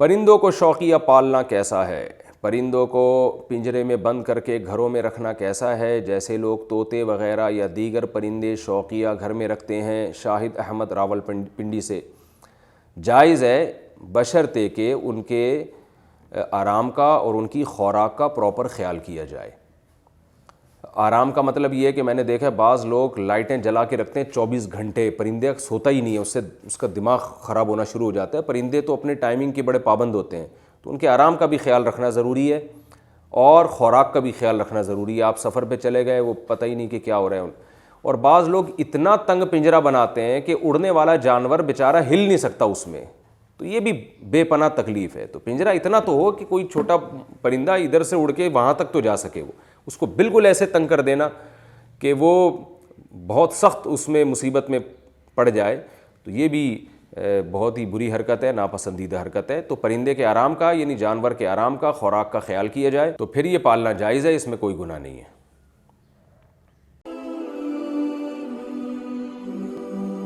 پرندوں کو شوقیہ پالنا کیسا ہے؟ پرندوں کو پنجرے میں بند کر کے گھروں میں رکھنا کیسا ہے؟ جیسے لوگ طوطے وغیرہ یا دیگر پرندے شوقیہ گھر میں رکھتے ہیں شاہد احمد راول پنڈی سے، جائز ہے بشرطے کہ ان کے آرام کا اور ان کی خوراک کا پراپر خیال کیا جائے۔ آرام کا مطلب یہ ہے کہ میں نے دیکھا ہے بعض لوگ لائٹیں جلا کے رکھتے ہیں 24 گھنٹے، پرندے سوتا ہی نہیں ہے، اس کا دماغ خراب ہونا شروع ہو جاتا ہے۔ پرندے تو اپنے ٹائمنگ کے بڑے پابند ہوتے ہیں، تو ان کے آرام کا بھی خیال رکھنا ضروری ہے اور خوراک کا بھی خیال رکھنا ضروری ہے۔ آپ سفر پہ چلے گئے، وہ پتہ ہی نہیں کہ کیا ہو رہا ہے۔ اور بعض لوگ اتنا تنگ پنجرہ بناتے ہیں کہ اڑنے والا جانور بیچارہ ہل نہیں سکتا اس میں، تو یہ بھی بے پناہ تکلیف ہے۔ تو پنجرہ اتنا تو ہو کہ کوئی چھوٹا پرندہ ادھر سے اڑ کے وہاں تک تو جا سکے، وہ اس کو بالکل ایسے تنگ کر دینا کہ وہ بہت سخت اس میں مصیبت میں پڑ جائے، تو یہ بھی بہت ہی بری حرکت ہے، ناپسندیدہ حرکت ہے۔ تو پرندے کے آرام کا یعنی جانور کے آرام کا، خوراک کا خیال کیا جائے تو پھر یہ پالنا جائز ہے، اس میں کوئی گناہ نہیں ہے۔